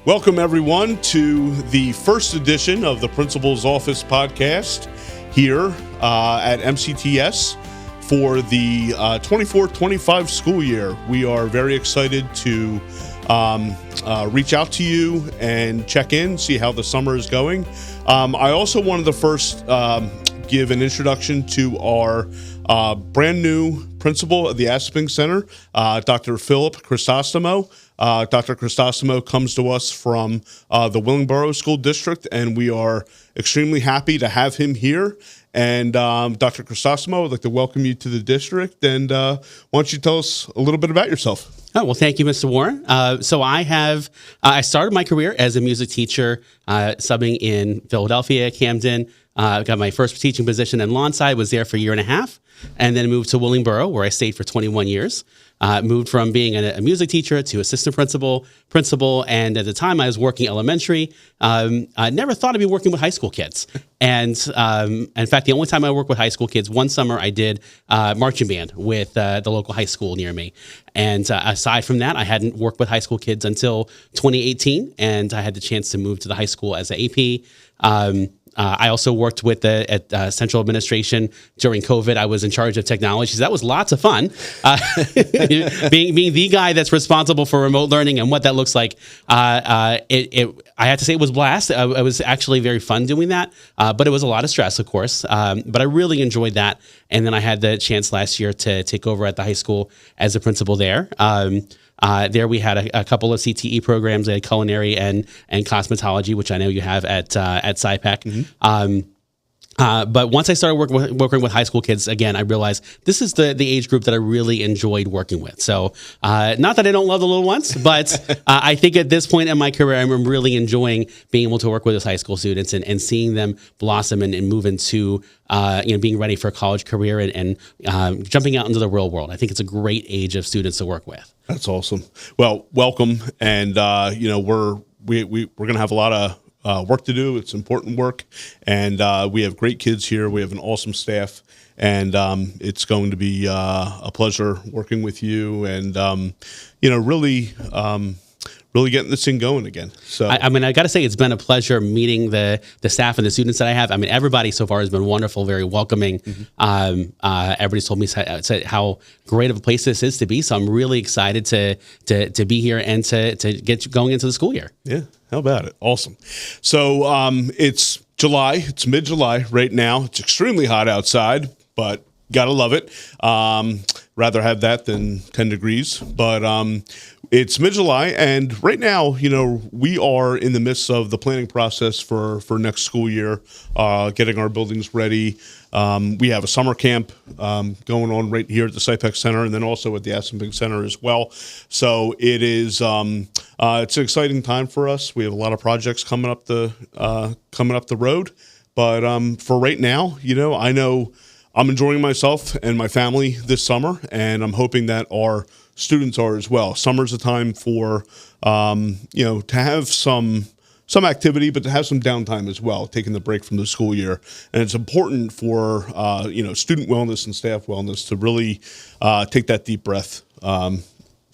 Welcome, everyone, to the first edition of the Principal's Office podcast here at MCTS for the 24-25 school year. We are very excited to reach out to you and check in, see how the summer is going. I also wanted to first give an introduction to our brand new principal at the Assunpink Center, Dr. Philip Crisostomo. Dr. Crisostomo comes to us from the Willingboro School District, and we are extremely happy to have him here. And Dr. Crisostomo, I'd like to welcome you to the district. And why don't you tell us a little bit about yourself? Oh, well, thank you, Mr. Warren. So I started my career as a music teacher, subbing in Philadelphia, Camden. Got my first teaching position in Lawnside, was there for a year and a half, and then moved to Willingboro, where I stayed for 21 years. Moved from being a music teacher to assistant principal, and at the time I was working elementary. I never thought I'd be working with high school kids. And in fact, the only time I worked with high school kids, one summer I did marching band with the local high school near me. And aside from that, I hadn't worked with high school kids until 2018, and I had the chance to move to the high school as an AP. I also worked at Central Administration during COVID. I was in charge of technology. So that was lots of fun. Being the guy that's responsible for remote learning and what that looks like. I had to say it was a blast. It was actually very fun doing that, but it was a lot of stress, of course. But I really enjoyed that. And then I had the chance last year to take over at the high school as a principal there. There we had a couple of CTE programs, culinary and cosmetology, which I know you have at SciPec. Mm-hmm. But once I started working with high school kids, again, I realized this is the age group that I really enjoyed working with. So not that I don't love the little ones, but I think at this point in my career, I'm really enjoying being able to work with those high school students and seeing them blossom and move into being ready for a college career and jumping out into the real world. I think it's a great age of students to work with. That's awesome. Well, welcome. And, we're going to have a lot of work to do. It's important work. And we have great kids here. We have an awesome staff. And it's going to be a pleasure working with you and, really getting this thing going again. So I got to say, it's been a pleasure meeting the staff and the students that I have. I mean, everybody so far has been wonderful, very welcoming. Mm-hmm. Everybody's told me said how great of a place this is to be. So I'm really excited to be here and to get going into the school year. Yeah, how about it? Awesome. So it's July. It's mid-July right now. It's extremely hot outside, but gotta love it. Rather have that than 10 degrees. But it's mid-July, and right now, we are in the midst of the planning process for next school year, getting our buildings ready. We have a summer camp going on right here at the SciPec Center, and then also at the Assunpink Center as well. So it is it's an exciting time for us. We have a lot of projects coming up the road, but for right now, I know I'm enjoying myself and my family this summer, and I'm hoping that our students are as well. Summer's a time for, to have some activity, but to have some downtime as well, taking the break from the school year. And it's important for, student wellness and staff wellness to really take that deep breath,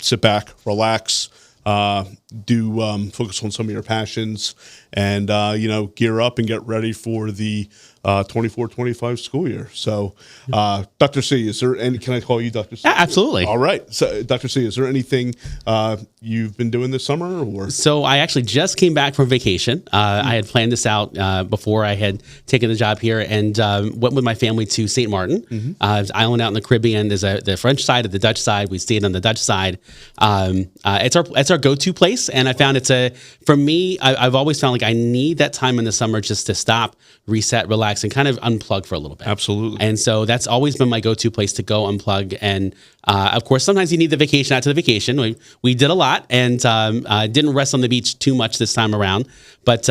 sit back, relax, focus on some of your passions, and, gear up and get ready for the 24-25 school year. So, Dr. C, can I call you Dr. C? Yeah, absolutely. All right. So, Dr. C, is there anything you've been doing this summer? Or? So I actually just came back from vacation. I had planned this out before I had taken the job here, and went with my family to St. Martin. Mm-hmm. It's an island out in the Caribbean. There's the French side and the Dutch side. We stayed on the Dutch side. It's our go-to place, and I found for me, I've always found like I need that time in the summer just to stop, reset, relax, and kind of unplug for a little bit. Absolutely. And so that's always been my go-to place to go unplug. And of course, sometimes you need the vacation after the vacation. We did a lot and didn't rest on the beach too much this time around. But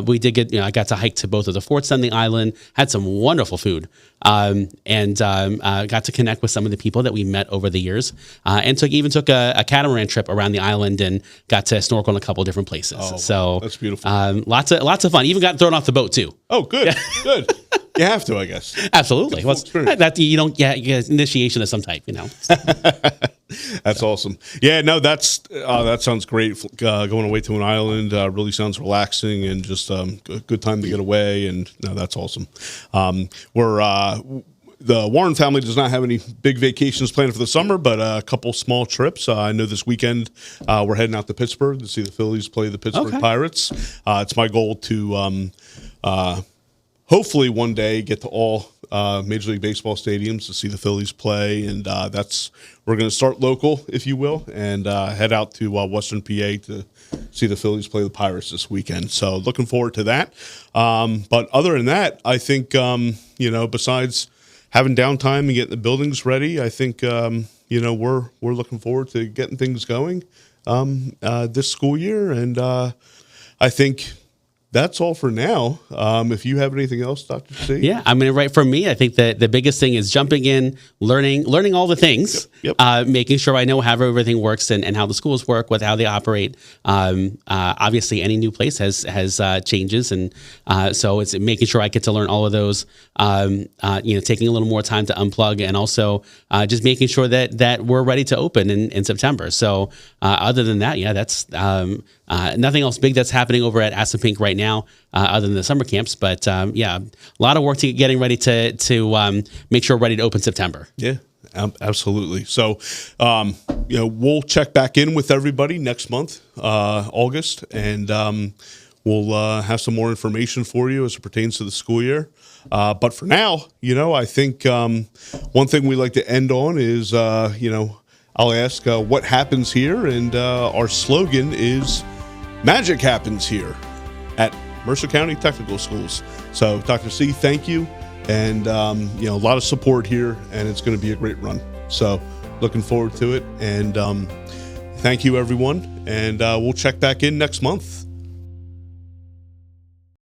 we did I got to hike to both of the forts on the island, had some wonderful food, and got to connect with some of the people that we met over the years, and took a catamaran trip around the island and got to snorkel in a couple of different places. Oh, so that's beautiful. Lots of fun. Even got thrown off the boat too. Oh, good, good. You have to, I guess. Absolutely. That you get initiation of some type, That's awesome. Yeah, no, that sounds great. Going away to an island really sounds relaxing and just a good time to get away. And no, that's awesome. The Warren family does not have any big vacations planned for the summer, but a couple small trips. I know this weekend we're heading out to Pittsburgh to see the Phillies play the Pittsburgh Pirates. It's my goal to hopefully one day get to all Major League Baseball stadiums to see the Phillies play, and we're going to start local, if you will, and head out to Western PA to see the Phillies play the Pirates this weekend. So looking forward to that. But other than that, I think besides having downtime and getting the buildings ready, I think we're looking forward to getting things going this school year, and I think that's all for now. If you have anything else, Dr. C? Yeah, I mean, right, for me, I think that the biggest thing is jumping in, learning all the things, making sure I know how everything works and how the schools work, with how they operate. Obviously, any new place has changes, and so it's making sure I get to learn all of those. Taking a little more time to unplug, and also just making sure that we're ready to open in September. So other than that, that's nothing else big that's happening over at Assunpink right now, other than the summer camps. But a lot of work to getting ready to make sure we're ready to open September. Yeah, absolutely. So, we'll check back in with everybody next month, August, and we'll have some more information for you as it pertains to the school year. But for now, I think one thing we like to end on is, I'll ask what happens here, and our slogan is "Magic happens here" at Mercer County Technical Schools. So, Dr. C, thank you, and a lot of support here, and it's going to be a great run. So, looking forward to it, and thank you, everyone, and we'll check back in next month.